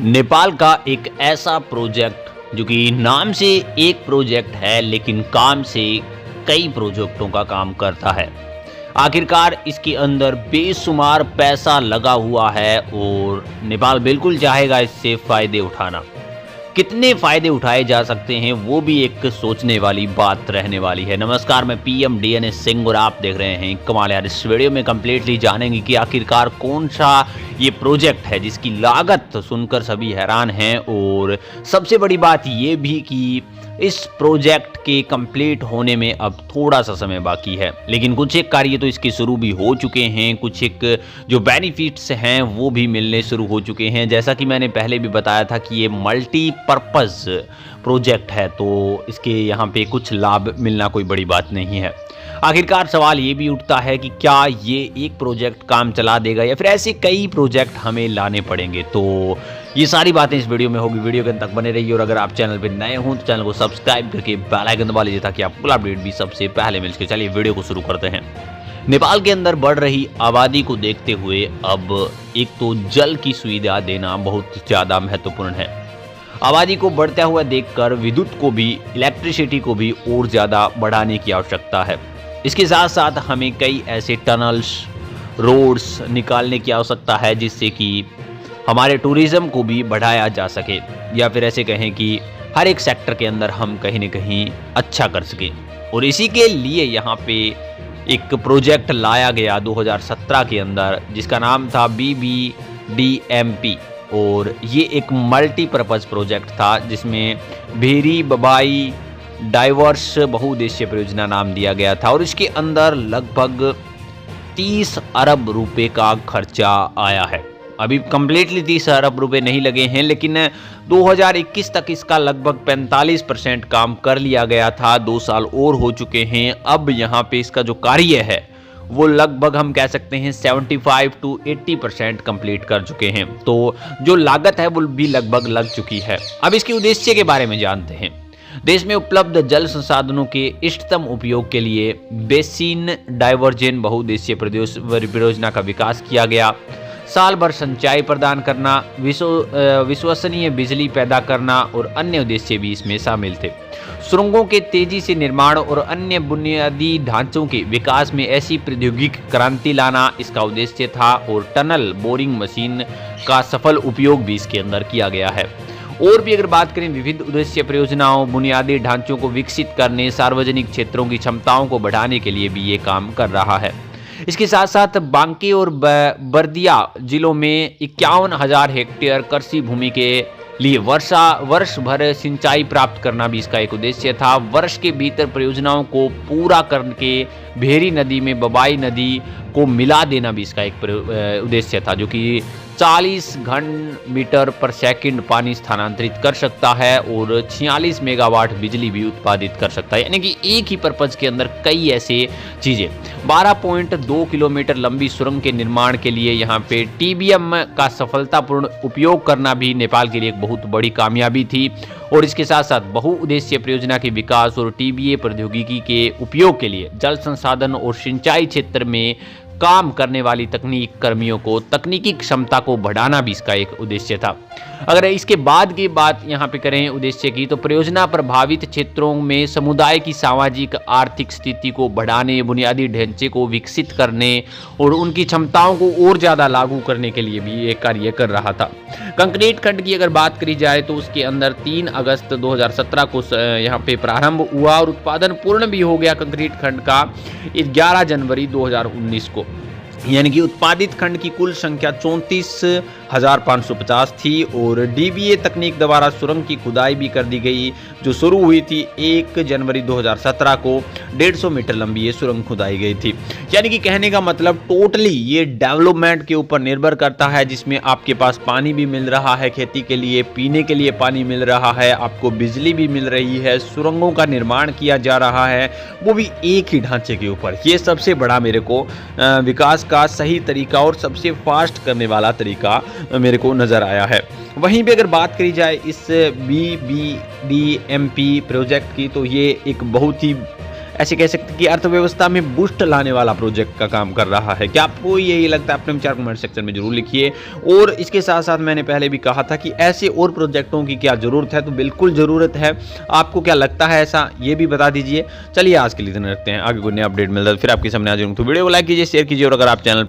नेपाल का एक ऐसा प्रोजेक्ट जो कि नाम से एक प्रोजेक्ट है लेकिन काम से कई प्रोजेक्टों का काम करता है। आखिरकार इसके अंदर बेशुमार पैसा लगा हुआ है और नेपाल बिल्कुल चाहेगा इससे फ़ायदे उठाना। कितने फ़ायदे उठाए जा सकते हैं वो भी एक सोचने वाली बात रहने वाली है। नमस्कार, मैं पीएम डीएनएस सिंह और आप देख रहे हैं कमाल यार। इस वीडियो में कंप्लीटली जानेंगे कि आखिरकार कौन सा ये प्रोजेक्ट है जिसकी लागत सुनकर सभी हैरान हैं, और सबसे बड़ी बात ये भी कि इस प्रोजेक्ट के कंप्लीट होने में अब थोड़ा सा समय बाकी है। लेकिन कुछ एक कार्य तो इसके शुरू भी हो चुके हैं, कुछ एक जो बेनिफिट्स हैं वो भी मिलने शुरू हो चुके हैं। जैसा कि मैंने पहले भी बताया था कि ये मल्टीपर्पज़ प्रोजेक्ट है, तो इसके यहाँ पे कुछ लाभ मिलना कोई बड़ी बात नहीं है। आखिरकार सवाल ये भी उठता है कि क्या ये एक प्रोजेक्ट काम चला देगा या फिर ऐसे कई प्रोजेक्ट हमें लाने पड़ेंगे। तो ये सारी बातें इस वीडियो में होगी। वीडियो के अंत तक बने रहिए और अगर आप चैनल पर नए हों तो चैनल को सब्सक्राइब करके बेल आइकन दबा लीजिए ताकि आपको अपडेट भी सबसे पहले मिल सके। चलिए वीडियो को शुरू करते हैं। नेपाल के अंदर बढ़ रही आबादी को देखते हुए अब एक तो जल की सुविधा देना बहुत ज़्यादा महत्वपूर्ण है। आबादी को बढ़ता हुआ देखकर विद्युत को भी, इलेक्ट्रिसिटी को भी और ज़्यादा बढ़ाने की आवश्यकता है। इसके साथ साथ हमें कई ऐसे टनल्स, रोड्स निकालने की आवश्यकता है जिससे कि हमारे टूरिज़्म को भी बढ़ाया जा सके, या फिर ऐसे कहें कि हर एक सेक्टर के अंदर हम कहीं न कहीं अच्छा कर सकें। और इसी के लिए यहाँ पे एक प्रोजेक्ट लाया गया 2017 के अंदर जिसका नाम था BBDMP, और ये एक मल्टीपर्पज़ प्रोजेक्ट था जिसमें भेरी बबाई डाइवर्स बहुउद्देश्य परियोजना नाम दिया गया था, और इसके अंदर लगभग 30 अरब रुपए का खर्चा आया है। अभी कंप्लीटली 30 अरब रुपए नहीं लगे हैं, लेकिन 2021 तक इसका लगभग 45% काम कर लिया गया था। 2 साल और हो चुके हैं। अब यहाँ पे इसका जो कार्य है वो लगभग हम कह सकते हैं 75 to 80% कंप्लीट कर चुके हैं। तो जो लागत है वो भी लगभग लग चुकी है। अब इसके उद्देश्य के बारे में जानते हैं। देश में उपलब्ध जल संसाधनों के इष्टतम उपयोग के लिए बेसिन डाइवर्जन बहुउद्देश्यीय परियोजना का विकास किया गया। साल भर सिंचाई प्रदान करना, विश्वसनीय बिजली पैदा करना और अन्य उद्देश्य भी इसमें शामिल थे। सुरंगों के तेजी से निर्माण और अन्य बुनियादी ढांचों के विकास में ऐसी प्रौद्योगिकी क्रांति लाना इसका उद्देश्य था, और टनल बोरिंग मशीन का सफल उपयोग भी इसके अंदर किया गया है। और भी अगर बात करें विविध उद्देश्य परियोजनाओं, बुनियादी ढांचों को विकसित करने, सार्वजनिक क्षेत्रों की क्षमताओं को बढ़ाने के लिए भी ये काम कर रहा है। इसके साथ साथ बांके और बर्दिया जिलों में 51,000 हेक्टेयर कृषि भूमि के लिए वर्ष भर सिंचाई प्राप्त करना भी इसका एक उद्देश्य था। वर्ष के भीतर परियोजनाओं को पूरा करके भेरी नदी में बबाई नदी को मिला देना भी इसका एक उद्देश्य था, जो कि 40 घन मीटर पर सेकंड पानी स्थानांतरित कर सकता है और 46 मेगावाट बिजली भी उत्पादित कर सकता है। यानी कि एक ही पर्पज के अंदर कई ऐसे चीज़ें। 12.2 किलोमीटर लंबी सुरंग के निर्माण के लिए यहाँ पे TBM का सफलतापूर्ण उपयोग करना भी नेपाल के लिए एक बहुत बड़ी कामयाबी थी। और इसके साथ साथ बहुउद्देश्यीय परियोजना के विकास और TBA प्रौद्योगिकी के उपयोग के लिए जल संसाधन और सिंचाई क्षेत्र में काम करने वाली तकनीक कर्मियों को तकनीकी क्षमता को बढ़ाना भी इसका एक उद्देश्य था। अगर इसके बाद की बात यहाँ पे करें उद्देश्य की, तो परियोजना प्रभावित क्षेत्रों में समुदाय की सामाजिक आर्थिक स्थिति को बढ़ाने, बुनियादी ढांचे को विकसित करने और उनकी क्षमताओं को और ज़्यादा लागू करने के लिए भी ये कार्य कर रहा था। कंक्रीट खंड की अगर बात करी जाए तो उसके अंदर 3 अगस्त 2017 को यहाँ पे प्रारंभ हुआ और उत्पादन पूर्ण भी हो गया कंक्रीट खंड का 11 जनवरी 2019 को। यानी कि उत्पादित खंड की कुल संख्या 34,550 थी, और DBA तकनीक द्वारा सुरंग की खुदाई भी कर दी गई जो शुरू हुई थी 1 जनवरी 2017 को। 150 मीटर लंबी ये सुरंग खुदाई गई थी। यानी कि कहने का मतलब टोटली ये डेवलपमेंट के ऊपर निर्भर करता है, जिसमें आपके पास पानी भी मिल रहा है खेती के लिए, पीने के लिए पानी मिल रहा है, आपको बिजली भी मिल रही है, सुरंगों का निर्माण किया जा रहा है, वो भी एक ही ढांचे के ऊपर। ये सबसे बड़ा मेरे को विकास का सही तरीका और सबसे फास्ट करने वाला तरीका मेरे को नज़र आया है। वहीं भी अगर बात करी जाए इस BBDMP प्रोजेक्ट की, तो ये एक बहुत ही ऐसे कह सकते हैं कि अर्थव्यवस्था में बूस्ट लाने वाला प्रोजेक्ट का काम कर रहा है। क्या आपको यही लगता है? अपने विचार कमेंट सेक्शन में जरूर लिखिए। और इसके साथ साथ मैंने पहले भी कहा था कि ऐसे और प्रोजेक्टों की क्या ज़रूरत है, तो बिल्कुल ज़रूरत है। आपको क्या लगता है ऐसा, ये भी बता दीजिए। चलिए आज के लिए इतना रखते हैं, आगे कोई नया अपडेट मिलता है फिर आपके सामने आ जाऊँगा। तो वीडियो को लाइक कीजिए, शेयर कीजिए और अगर आप चैनल